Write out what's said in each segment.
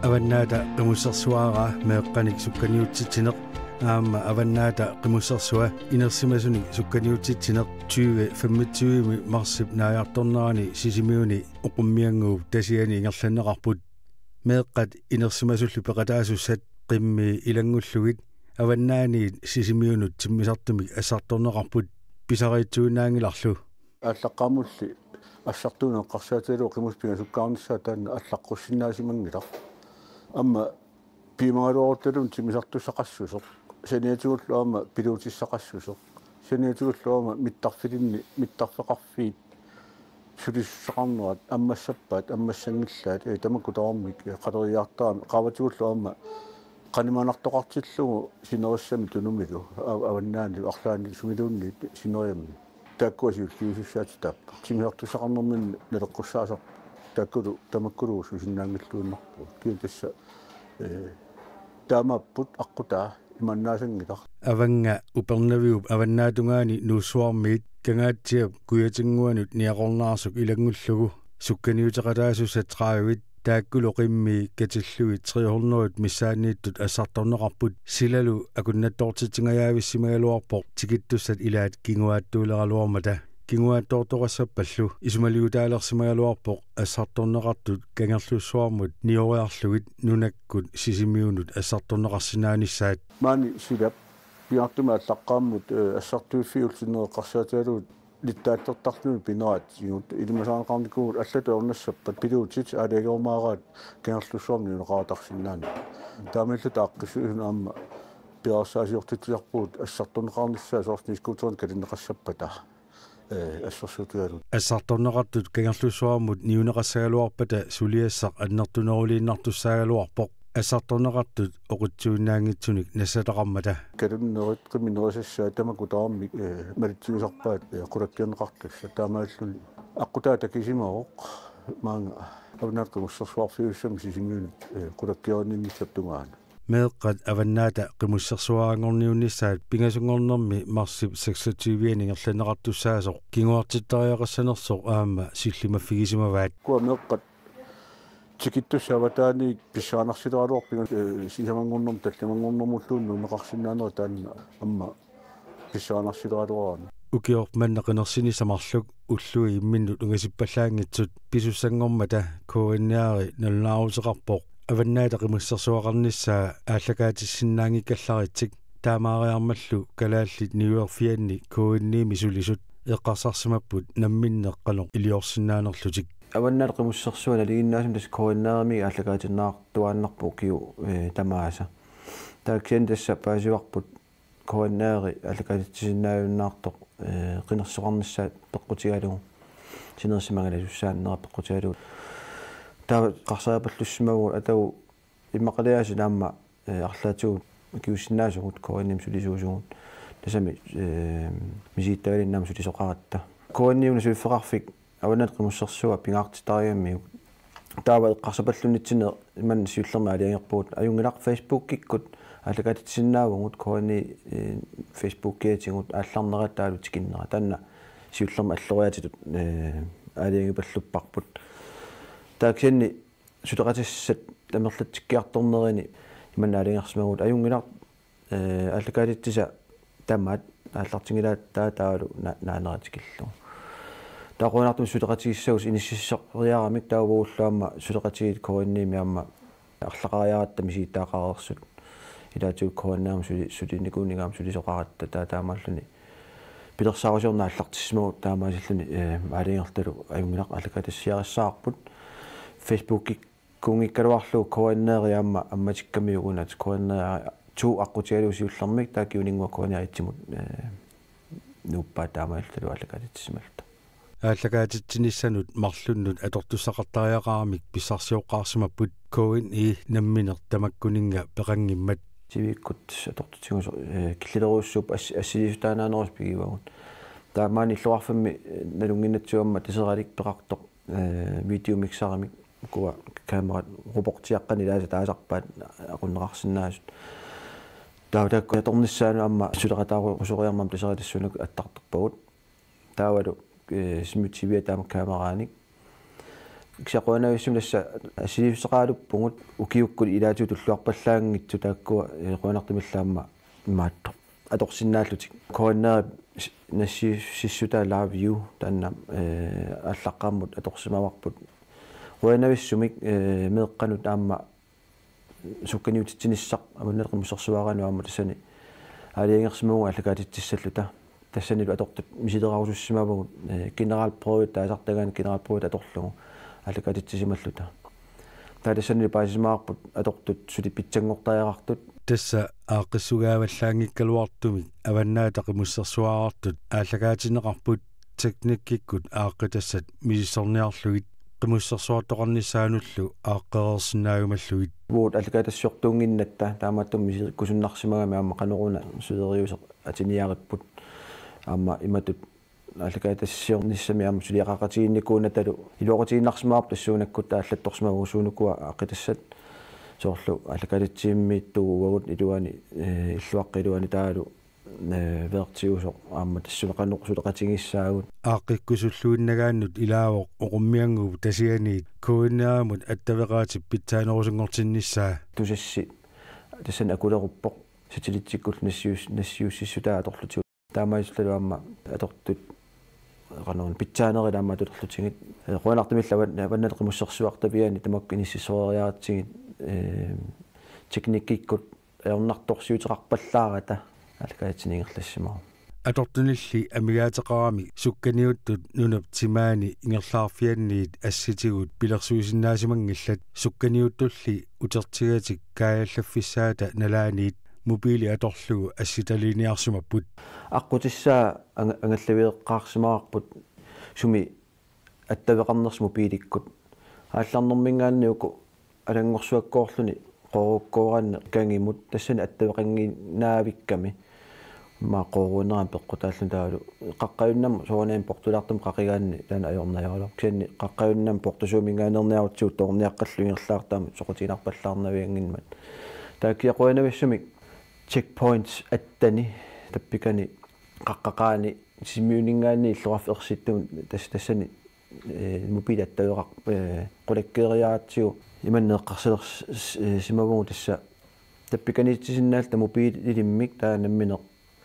Avannaata qimussersuara meeqqanik sukkaniutsittineq aamma avannaata qimussersua inersimasuni sukkaniutsittineq 25 marsip naajartornerani sisimiuni uqummianguup tasiani ingerlanneqarput meeqqat inersimasullu peqataasussat qimmi ilangullugit avannaani sisimiunut timmisartumik assartorneqarput pisariitsuunaangilarlu аллаққамулли ассартуунеққарсаатилу қимуспига суккаарнissaа таанна аллаққуссиннаасимангилар амма пимагалуоруталун тимисартуссақассусоқ саниатигуллуама пилуутиссақассусоқ саниатигуллуама миттарфилинни миттарфеқарфиит сулиссақарнерат аммассаппаат аммассангиллаат тамаккутаормик қалериартаами қаватигуллуама qaниманартоқартиллугу синериссами тунумилу аваннаани арлаани сумилуунни синериамми тааккуасиуллиусуссаати тааппа тимиартусақарнэрмин налеққуссаасақ тааккулу тамаккулугу сусиннаангиллууннарпу киутасса таамаппут аққутаа иманнаасангилар аванга упернавиуп аваннаатунгаани нуусуармиит кангаатсиап куятингуанут ниақорнаарсук илангуллугу сукканиутеқалаасуссат траавит тааккулу қимми катиллуи 300 миссаанииттут ассарторнеқарпут силалу акуннаттоортитсингаявиссимагалуарпоқ тикиттуссат илаат кингуааттуулералуармата кингуааттоорторассаппаллу исумалиутаалерсимагалуарпоқ ассарторнеқартут кангерлуссуармут ниориарлугит нунаккут сисимиунут ассарторнеқарсинааниссаат маани силап пиартума аллаққааммут ассартуиффиулсинеэққарсаатиалуут литтааттертарлуни пинераатсигут илимасаанеқарникуут аллатуорнассаппат пилуутит аалегеормаараат кангерлуссуарни нуқаатарсинаани таамиллута аққиссуусуна аама пиарсаасиортитсиарпуут ассарторнеқарниссаа соорснискуутерн калиннеқассаппата ассерсуутуалут ассарторнеқартут кангерлуссуармут ниунеқассагалуарпата сулиассақ аннертунерулииннартуссаагалуарпоқ ассарторнеқартут оқутсууннаангитсуник нассалеқармата калуннерит қиминерисассаа тамакутаарми малитсуусарпаат қулаккианеқартасса таамааллуни аққутаа такисимаоқ маанга авнааққимуссерсуарфиуссами сисимиунут қулаккиорнинниссаптунгаана meeqqat avannaata qimussersuaangorniunnissaat pingasungornermi marsip 26-ani ngerlaneqartussaasoq kinguartittariaqassanersoq aamma sillimaffigisimavaat kuwa meeqqat tikittussavataani pissaanarsileраluor pinga sisamangornerm tallamangornermulluunnu neqarsinnaaneri taanna amma pissaanarsileраluarani ukiormanneqinersini samarluk ullui imminnut ungasippallaangitsut pisussangormata koinniari nalnaaruteqarpoq avannaata qimussersuaqarnissaa ааллакаатиссиннаангиккалларитсик таамаариармаллу калааллит ньюерфианни коинниими сулисут эққарсарсимаппут намминнеққалоқ илиорсиннаанерлутик аваннаата qimussersuala лигиннаасум тас коиннеерми ааллакаатиннаартуааннарпу киу тамааса тааксиан тасса паасиварпут коиннеери ааллакаатиссиннааюннаартоқ қинерсоқарнissaа пеққутигалугу синерсимагаласуссааннера пеққутигалугу таа қарсаапаллуссимагу атау иммақалиаси наамма арлаатигут киуссиннаасугут коинним сулисуусугут тасами мисииттагалиннаам сулисоқаратта коинниуна суиффеқарфик аваннаат qimussersuа пингаартитариамми таава эққарсапаллунитсине иман сиуллерма алиангерпуут аюнгилақ фейсбуккиккут ааллакаатитсиннаавгут коини фейсбуккиатингут аалларнератаалу тикиннера таанна сиуллерма аллориатитут алиангипаллуппарпут тааксианни сутеқатиссат тамерлатсиккиарторнерини иманнаалингерсимагут аюнгилақ ааллакаатитсиса тамаат ааллартингилаат таатаалу наанератикиллу таақунаартум сутеқатигиссагус иниссиссеқриаарамик таавууллаама сутеқатигит коинниими аама арлақариаратта мисииттаақарерсут илаатигут коиннаам сулиникуунигаам сулисоқаратта таатаамааллуни пилерсаарусиорна аллартиссимагут таамаасиллуни аалингерталу аюнгилақ ааллакаатиссиариссаарпут фейсбукки кунгиккалуарлу коиннериаама амматиккамиугунат коиннери ту аққутигалуусиуллермик таакиунингуа коинериитсимут нуппаатаамааллу ааллакаатиссималта ааллакаатитсинissанут марлуннут атортуссақартариақарамик писсарсиоққарсимаппут коин намминер тамаккунинга пеқангиммат сивиккут атортутигус киллилеруussууп ассилисутаанаанерус пигивагут таамаани иллуарфамми налунгиннатсуамма тасералик пеқартоқ видеомиксарамик куа камера робортиаққани лааса таасарпаат ақуннеқарсинаасут таавтакку аторниссаану амма сулеқатаару усориармам тасералиссунак аттартерпагут таавалу симутивиа таама камерааник ксиақуанаависсум тасса ассилиуссақаалуппугут укиуккут илаатиу туллуарпаллаангитсу тааккуа қуанартумиллаама имаатто аторсиннааллутик короннери нассиссутаа love you таанна аллаққармут аторсимаварпут қуанависсумик меэққанут аама сукканиутитсиниссақ амуннеқимусерсуарану аама тассани алиангерсимуга аллакаатитсаллута тассанилу атортут мисилерарусуссимавагут генералпроют таасартагаан генералпроют аторлугу аллакаатитсималлута таасанилу паасимаарпут атортут сули питсангортаярартут тасса ааққиссугааваллаангиккалуартумик аваннаатақимуссерсуаартут ааллагаатинеқарпут техниккиккут ааққитассат мисисорниарлугит qimуссерсуартоқарниссаануллу ааққерерсинаагумаллугит вот аллакаатассиортуунгиннатта таамааттум мисиккусуннарсимага аама канеруна сулериусеқ атиниариппут аама иматут аллакаатассиорниссами аама сулиақақатигинникуунаталу илуоқатигиннарсимаарп тассуунаккут тааллатторсимагу суунукуа ааққитассат соорлу аллакаатитсииммииттугу уагут илуани иллуаққилуани таалу вертиусо аама тассулеқанеқ сулеқатигиссаагут ааққиккусуллуиннагааннут илаавоқ оқуммиангуу тасианиит куиннаамут аттавеқаатип питсаанерусингортинниссаа тусасси тассан акулеруппоқ сателлитсиккул нассиуссиссутаа аторлутигу таамаисуллу аама атортут qanun pitsaaneri laamma tuterlutigit quanartumilla vannaneqimussерсуартапиани тамакки ниссисориаратсигит техниккиккут ернарторсиутеқарпаллаарата алкаатинигерлассимаа атортунилли амигаатеқарами сукканиуттут нунап тимаани ингерлаарфианниит асситигут пилерсуисиннаасимангиллат сукканиуттулли утертигатик кааллаффиссаата налааниит мобили аторлугу асситалиниарсумаппут аққутиссаа ангаллавиеққарсимаарпут суми аттавеқарнерс мобиликкут аалларнэрмингаанниуку алангорсуаккоорлуни қоруккооранне кангимут тассани аттавеқангинаавикками ма қорунеран пеққутааллун таалу қаққаюннам соонеен портулаартум қақигаанни таана аёрнаяралу кианни қаққаюннам портусуумингаанерниарутсуут торниаққаллуингерлаартаами соқутинарпаллаарнавиангинмат таакиақуанависсумик checkpoints attani tappikani qaqqaqaani simmiuningaanni illuarfersittun tassani mobilattaeqaq qulakkeeriaatigu imanneeqqarsilers simavugu tassa tappikaniittisinnaal mobililimmik taanammineq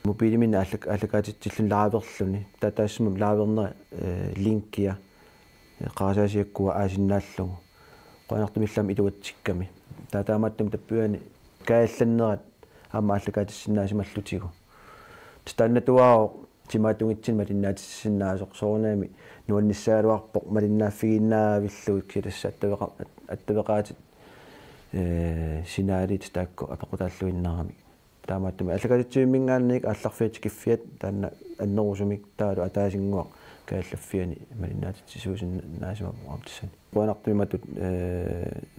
mobiliminna allakaatitsillu laaverluni tataassumum laaverneri linkia qaasasiakkua aasinnaallungu qanartumillam iluatsikkami taataamaattum tappiani kaallаннерат аама аллакаатиссиннаасималлутигу тааннатуао тимаатунгитсин малиннаатиссиннаасоқ соорнаами нуанниссаалуарпоқ малиннааффигиннаавиллуик килассааттавеқа аттавеқаатит синаалит таакку апеқутааллуиннарами таамааттуми аллакаатитсуиммингаанник аалларфиат киффиат таанна аннерусумик таалу атаасингуақ кааллаффиани малиннаатиссуусиннаасима аптиссани қуанартумиматут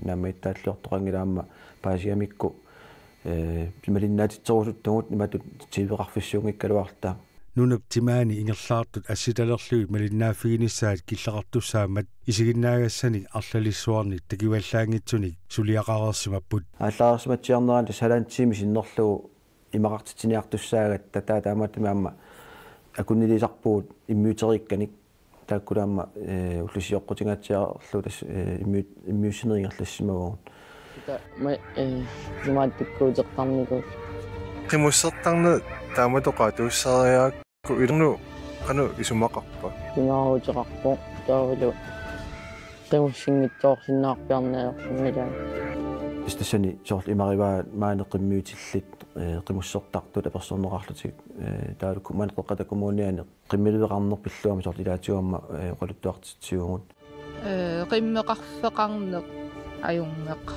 наамаиттааллуортоқангилаама паасиамикку малиннаатитсорусуттугут иматут тивеқарфиссуунгиккалуарта нунап тимаани ингерлаартут асситалерлуи малиннааффигиниссаат киллақартуссаамат исигиннаагассани арлалиссуарник такиваллаангитсуник сулиақарерсимаппут ааллаарсиматсиарнеран салаантсими синнерлугу имақартитсиниартуссаагат таамааттуми аама акуннилисарпуут иммиутерикканик тааккулаама уллусиоққутингаатсиарлу тас иммиуссинерингерлассимавагун имааттиккуутеққарникуу qimуссертарне тааматоқаатууссариаакку илерну кану исумақарпа имааутеқарпо таавалу qimуссингитсоорсиннаарпиарнаерсимилаа истасани сорл имариваа маанеқиммиутиллит qimуссертартула персонеқарлутик таалуку манеққатакумууниани qimmiluveqarnerpilluami сорл илаатиуамма оқалуттуартитсиугут qimmeqarfeqarneq ajungeq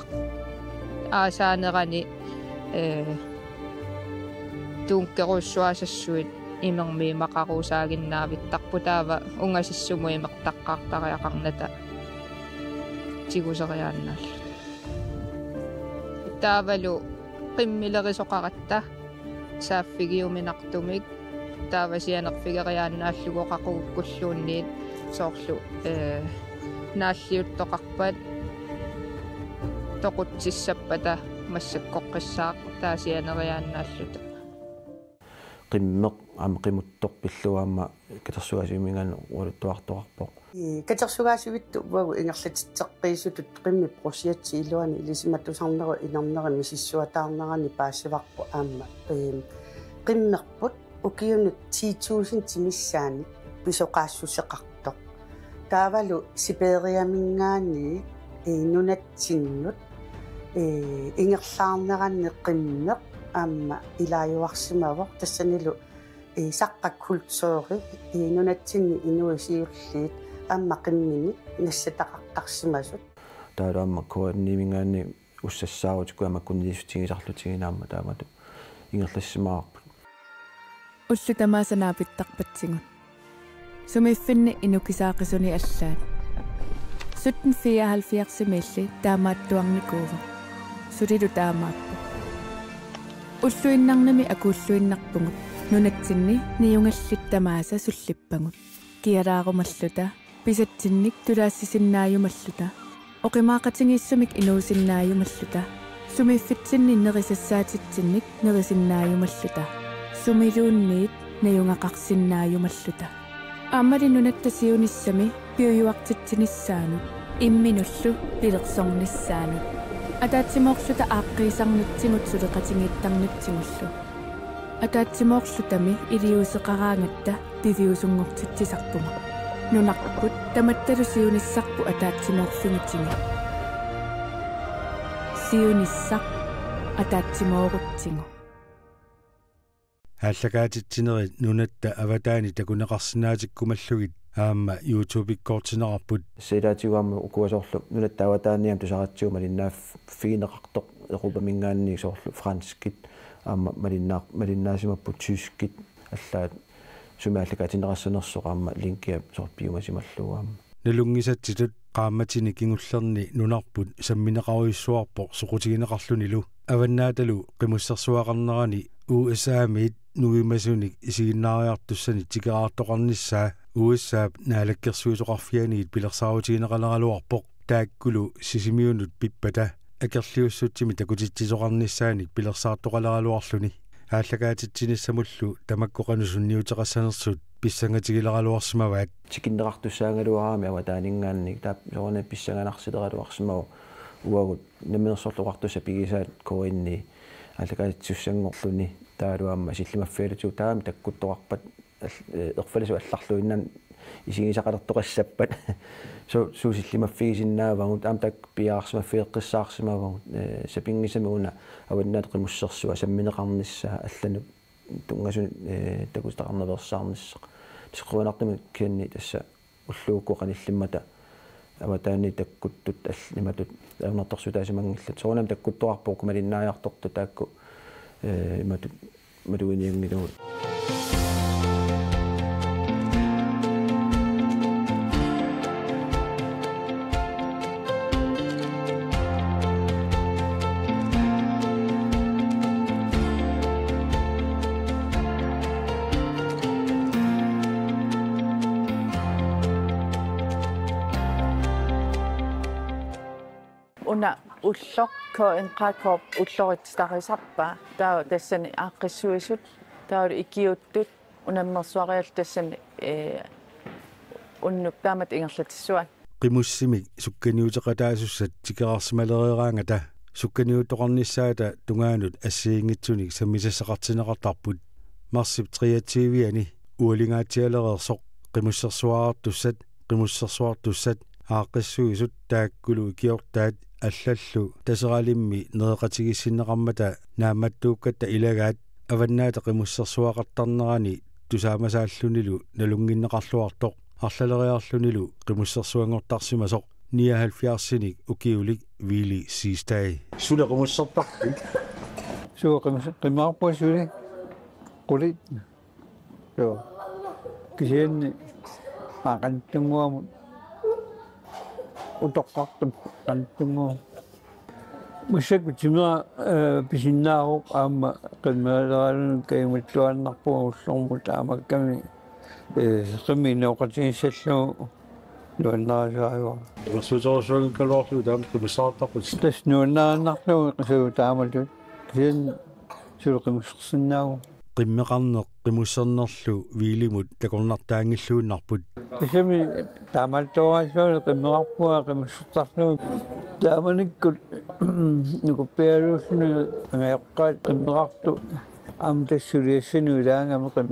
аасаанерани туункерусsuasassuit имермиимақарусаагиннаавит тарпутаава унгасиссуму имертаққартариақарната тигусериааннааллу таавалу qimmilerisuqaratta сааффигиуминартумик таавасианерфигериааннааллуго qaqugukkulluunniit соорлу нааллиуттоқарпат тоқутсиссаппата массаккоққиссаақ таасианериааннааллута qimmeq аама qimuttoq pilluaamma katersugaasiumingaanu ualuttuartoqarpoq katersugaasuvittu uagu ingerlatitteqqiisutut qimmi prosiatsi iluani ilisиматтусарнеру инернерами сиссуатаарнерани паассиварпу аама qimmerput ukiunut 10,000 timissaani pisoqaassусеқартоq таавалу сипериамингаани нунатсиннут ингерлаарнеранне qimmeq аама илааюарсимавоқ тассанилу саққаккультсоори нунатсинни инуисиуллиит аама qimмини нассатақартарсимасут таалаама коорнимингаани уссассаарутикку амаккуннисутигисарлутигинаама таамату ингерлассимаарпут уллу тамаасанаапиттарпатсигун сумиффинни инукисаақисуни аллаат 1774 таамааттуарникуува сулилу таамааппу уллуиннарнами акууллуиннарпугут нунатсинни ниюнгаллит тамааса суллиппагут киалаарумаллута писатсинник тулаассисиннааюмаллута оқимаақатингиссумик инуусиннааюмаллута сумиффитсинни нерисассаатитсинник нерисиннааюмаллута сумилуунниит наюнгақарсиннааюмаллута аамали нунаттасиуниссами пиуюартитсиниссаанут имминуллу пилерсорниссаанут атаатсимоорлута ааққиисарнутсигут сулеқатингиттарнутсигуллу атаатсимоорлутами илиусеқараангатта пивиусунгортитсисарпума нунарпут таматталу сиуниссарпу атаатсимоорлунгитсиги сиуниссақ атаатсимоорутсигу хааллагаатитсинери нунатта аватаани такунеқарсинаатиккумаллугит аама YouTube-иккоортинерарпут силаатигуамма укуасоорлу нунатта аватааниам тусаратсиума линнааф фигинеқартоқ эрупамингаанни соорлу франскит аама малиннаасимаппут тyyskit аллаат сумааллагаатинерассанерсоқ аама линкиа сорпиумасималлуаама налунгисатсилут qaammatini kingullerni nunarput sammineqaruissuarpoq soqutigineqarlunilу аваннааталу qimуссерсуақарнерани USA-мит нуимасуник исигиннариартуссани тикераартоқарниссаа USA наалаккерсуисоқарфианиит пилерсаавутигинеқалералуарпоқ тааккулу сисимиунут пиппата акерлиуссутсими такутитсисоқарниссааник пилерсаартоқалералуарлуни ааллагаатитсиниссамуллу тамаккоқанусунниутеқассанерсут писсангатигилералуарсимаваат тикиннеқартуссаангалуараами аватаанингаанник таап сорне писсанганарсилералуарсимаву уагут наминерсорлуқартуса пигисаат коинни ааллагаатитсуссангорлуни таалуаама силлимаффиалуту таами таккуттоқарпат ерфалису алларлуиннан исигисақалертоқассаппат суусиллимаффигисиннаавагут аам так пиаарсимаффиеққиссаарсимавагут сапингисамигуна аваннаат қимуссерсуа самминеқарниссаа аллану тунгасу такустақарневерсаарниссақ тисқуинартами кианни тасса уллууккоқаниллиммата аватаани таккуттут аллиматут аернарторсутаасимангиллат соонам таккуттоарпоо кумалиннааяарторто таакку иматут малуиниангилуут una ullok ko en qaqop ullorit starisarpa taa tassani aaqqissuisut taa ikiuttut unammersuarial tassani unnuk taamat ingerlatissuan qimussimik sukkaniuteqataasussat tikeraarsimalerieraangata sukkaniutoqarnissaata tungaanut assiingitsunik sammisasaqartineqartarput marsip triativiani ualingaatialereersoq qimussersuartussat aaqqissuisut taakkulu ikiortaat аллаллу тасералимми неэқатигиссиннеқармата нааматтууккатта илагаат аваннаата қимуссерсуақартарнерани тусаамасааллунилу налунгиннеқарлуартоқ арлалериарлунилу қимуссерсуангортарсимасоқ 79-синик укиулик вили систай сула қимуссертарпи суа қимаарпуасули қулит то кисианни аақантунгуамут утоққартум кантунгу мусакку тимера писиннааруп аама qimmeeralun каймуттуаннарпугуллормут аамакками qimmiinooqatigissallu нуаннаасааюа сууторсуун калоорлу таам qimissаарtaqut тас нуаннааннарлуги qisuu таамалут киан сулеқимуссерсиннаагу qimmeqarneq qimussernerlu viilimut takornartaangilluunnarput isemi taamaltoraasuun qimmeqarpua qimussertarlu taamanikkut nukupialuusnu ngayaqqaat qimmeqartu am tassuliassanu ilaangama qim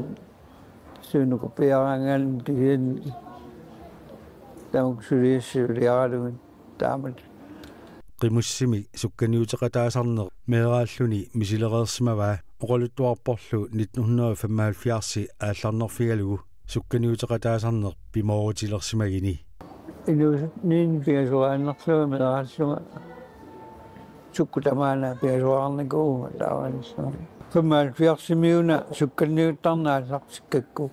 suunukupiarangaan tihin tamukssuliassululiaralugun taamat qimussimi sukkaniuteqataasarneq meeraalluni misilereersimavaa oqaluttuarporlu 1975 aallarnerfigalugu sukkaniuteqataasarneq pimoorutilersimagini niin piasuaannerluga meeraallunga sukkutamaana piasuarnikuuga taavanissua femmalfiarsimiuna sukkanniuttarnaallaqsikkakku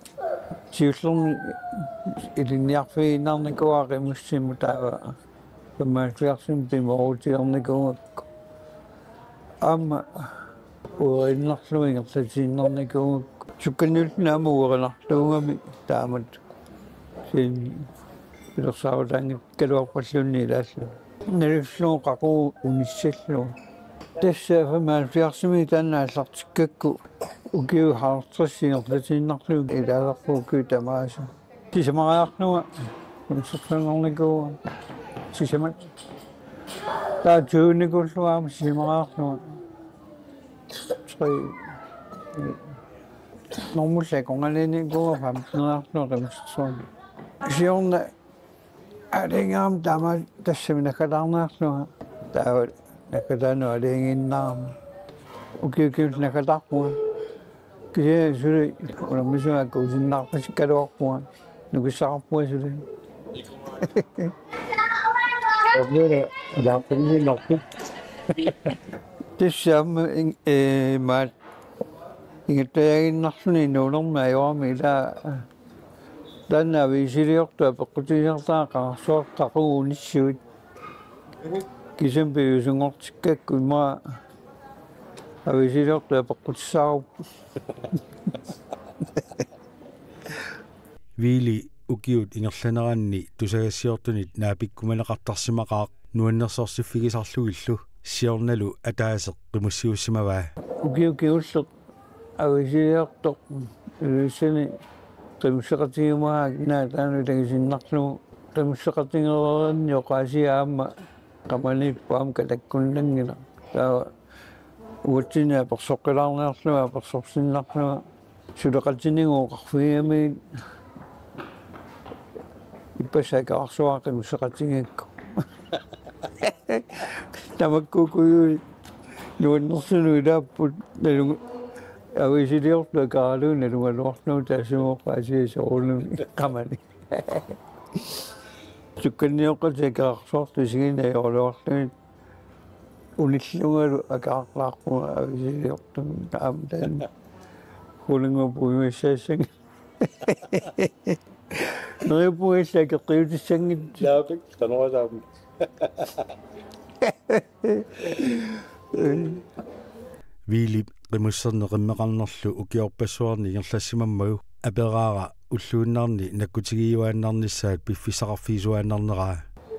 siullerni ilinniarfiinarnikuaa qimussimu taava femmalfiarsim pimoorutilernikuugakku amma uerinnerluga ingerlatiinnernikuugakku sukkanniulnaama uerinarluugami taamat siin ilersaavutaangit kaluarpallunni ilaallu nalullugu qaquu unissallu tässä femmalfiarsimi taannaallartikkakku ukiu haartrassingerlatiinnerluga ilaalerpuukku tamaasa sisamariarnuga unserlunnarnikuuga sisamat taatuunikulluaama sisamariarnuga normullekongaliniikuuga famneriarnuga qimussersuami siorna alingaam tama tassami nakatarnearluga taava nakataanu alinginnaarma ukiukiut nakatarpuga kisia suli ulamisuakka usinnarpasikkaluarpuga nukissaqarpuga suli tissaamma maat ingattayaginnarluni nuulerma ajoormi ilaa tanna viisiliortua peqqutisertaa qarsuartaquunissuut kisampiusungortikkakku imaa aviisiliortua peqqutissaarup viili ukiut ingerlaneranni tusagassiortunit naapikkumanaqartarsimaqaaq nuannersorsifigisarlugillu siornalu ataaseq qimussiussimavaa ukiulleq aviisiliortoq iluissani qimusseqatigimaa naataanu tagisinnarlugu qimusseqatingereerni oqaasiaamma qamanippaam katakkunnangila taa uatsinaa persoqqilaarneerluga persorsinnarluga suleqatiningu qarfigami ippasakaarsuaa qimusseqatingakku tamakkukuyu nuannersunu ilaapput nalungu aviisiliortua kaaraluun nalungaluarlugu taassumoqqaasiasoorlumi qamani sukkanniоqqатикаарсуарту сигинаёрлуарлугит униллугалу акаарлаарпуга ависилиортум таамтан хулингупуимассаассан нерипуиссакеққиутиссангит лаапик тануасаами viili qimusserneqimmeqarnerlu ukiorpassuarni ingerlassimammagu aperaara уллууннарни наккутигиуааннарнissaat пиффисақарфиисуааннарнераа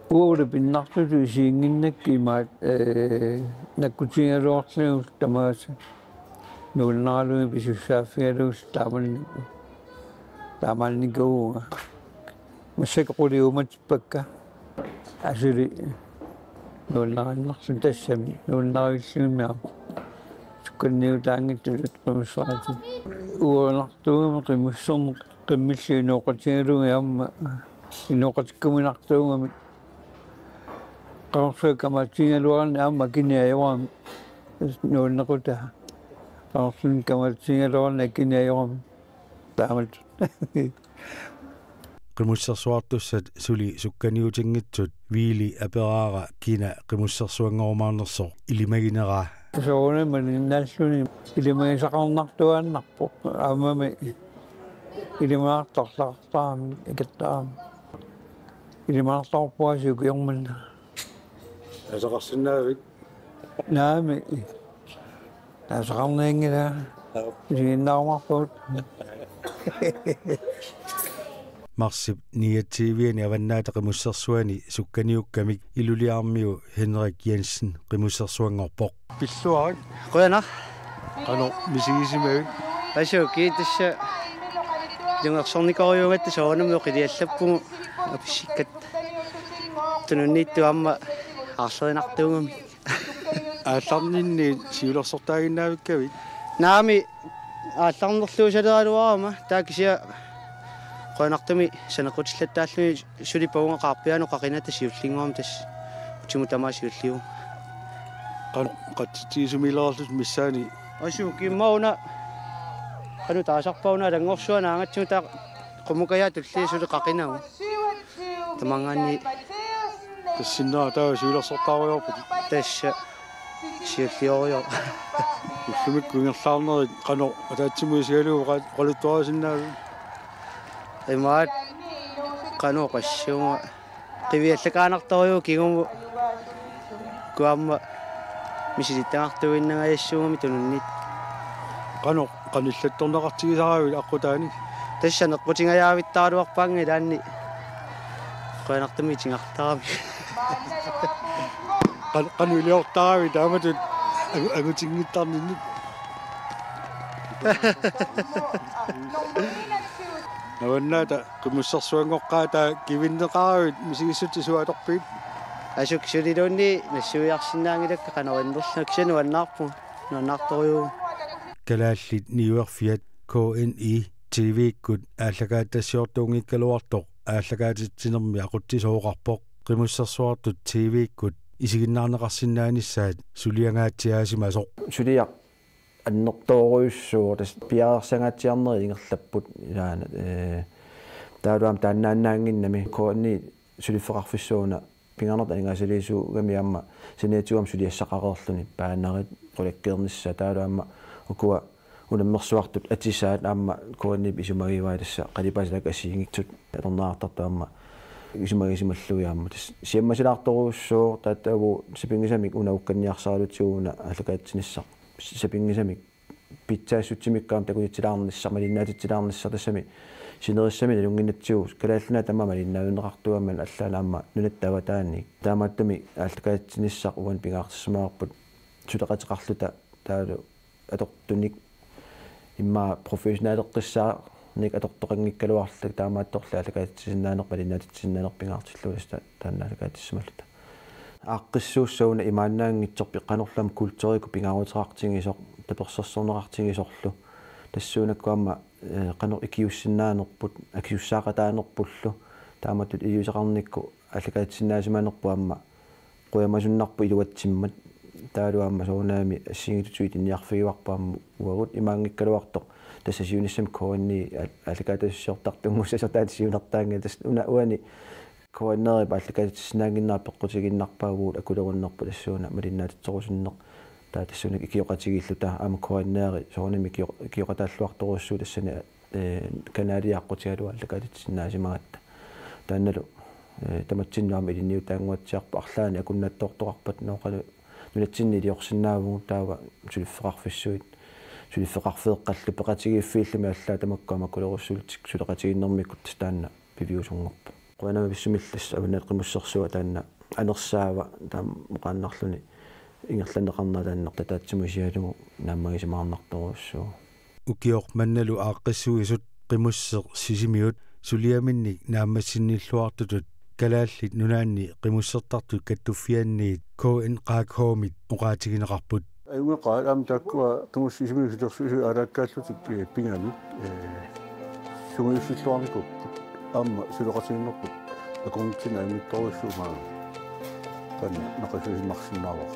ууда пиннартуту сиингиннакки имаат наккутигалуарлугу тамааса нууннаалуги писуссааффигалуус таамаалникууга массакеқулиуматиппакка асули нууннаариннарсу тассами нууннаариллугимиа сукканниутаангиттулут qimissarati уунартуугами qimissерне qimmиллуинооqatiгалуги аама инооqatikkuminartuugami qaorsuakamaatiгалуарни аама киниаёрами нууннекута qaorsun kamaatiгалуарни киниаёрами таамат qimussersuartussat suli sukkaniutiнгитсут viili aperaara kina qimussersuanngormaarnersoq ilimagineraa soonamani nalluni ilimagisaqarnartuaannarpo aamami ilimaartarlartaami ikattaami ilimaartarpuasiukiormanna asaqarsinnaavik naami asaqarniingila isiginnaarumarpuut marsip niativiani avannaata qimussersuani sukkaniukkamik iluliarmiu Henrik Jensen qimussersuangorpoq pilluarik qoyana qano misigisimavik Ашоки тасса юнгерсорникориунгатта соонаммео қилиаллаппугу аписсиккат тунунниитту амма арлеринартуугами аалларнинни сиулерсортаагиннаавиккавит наами аалларнерлуусалераалуарама таакisia qoinartumi sanequtillataallumi sulipauga qaarpianu qaqinata siullinguam tas utimutama siulliu qattitiisumilerlus missaani asu kimmauna anu taasarpauna langorsuana angatsuta qumukaya tulli suli qaqinagu tamangani тассиннаа таа сиулерсортаариорпут тасса сиуллиорио уссумикку ингерлаарнери qano атаатсимуисиалуу qoluttuarisinnaagu имаат qano qassuma qiviallakaanartoriu kigummu kuamma мисилиттаартуиннагаяссууми тунуннит qano qanillатторнеқартигисаравил аққутаани тассанеққутингаяавиттааруарпаанги таанни qoinartumi tingartaami qanuiliortaavi taamatut agutiнгиттарнинник наваннаата qimmussarsuangoqqaata kivinneqaravit misigissutisuatorpiit асук сулилуунни нассуиарсинаангилакка qanerinnerluna кисануаннаарпу нуаннаарториу kalaallit niuerfiat KNI TV-kut ааллагаатассиортуунгиккалуартоқ ааллагаатитсинерми aquttisooqarpoq qimussarsuartut TV-kut isiginnaarneqarsinnaanissaat suliangaatiaasimasoq sulia аннертооруйуссуу тас пиаарсангаатсиарнери ингерлаппут илаана таалуам тааннааннаангиннами коонни сулиффеқарфиссууна пингарнерт ангаасалиисуугами амма синеатигуам сулиассақареерлуни паанарит qulakkeernissa таалуамма укуа унаммерсуартут атисаат аама коонни исумагиваа тасса қалипасалак асиингитсут аторнаартартаамма исумагисималлуиаамма тас сиаммасилаарторуussуу тааттаагу сипингисамик унаукканниарсаралутсууна аллакаатсиниссақ сипингисамик питсаассутсимиккаам такутитсилаарнissaq малиннаатитсилаарнissaq тассами синериссами налунгиннатсиу калааллуна тамма малиннаавиннеқартуамман аллаанаамма нунаттава таанни таамааттами аллакаатсиниссақ уан пингаартиссамаарпут сулеқатеқарлута таалу атортуник имма профессионаалеққиссаа ник атортоқангиккалуарлак таамаатторла аллакаатсиннаанерпа малиннаатитсиннаанер пингаартиллуиста тааннаалакаатиссамалута ааққиссууссауна имааннаангитсорпи қанерлам культурику пингаарутерартингисоқ таперсерсорнеқартингисорлу тассуунаккуамма қанер икиуссиннаанерпут акиуссаақатаанерпуллу тааматтут июсеқарникку аллакаатсиннаасимаанерпу амма қуямасуннарпу илуатсиммат таалуамма соонаами ассигитутуит инниарфигиварпаамму уагут имаангиккалуартоқ тассасиуниссам коонни аллакаатассиортартунгуссасортаатсиунертаанга тас уна уани кооннери аллакаатассинаангиннаар пеққутигиннарпаагуут акулеруннерпу тассууна малиннаатитсорусуннеқ таа тассунак икиоқатигиллута аама кооннери соонами икиоқатааллуарторуссуу тассани канаалиаққутигалуа аллакаатассинаасимагатта таанналу таматсиннаама илинниутаангуатсиарпа арлаани акуннааттоортоқарпат ноқалу нунатсинни илиорсинаавгу таава сулиффеқарфиссуит сулиффеқарфеэққаллу пеқатигииффииллуми аллаа тамаккуама кулеруссуултик сулеқатигиннэрмиккут таанна пивиусунгорпа қуанама писсумиллас авнаат қимуссерсуа таанна анерсаава таам оқааннарлуни ингерланеқарнаа тааннерта таатсимусиалугу нааммагисимаарнарторуссуу укиорманналу ааққиссуисут қимуссеқ сисимиут сулиаминник нааммассинниллуартутут калааллит нунаанни қимуссертартут каттуффианниит KN qaakhoomit uqaatigineqarput аюнгеқаа аам таккуа қимуссисимилусутерсуису алааккааллутик пингами сумиуссиллуарникуппут аама сулеқатигиннерпут акунгтина амитторуссуумаа танна нақасисимарсинааваа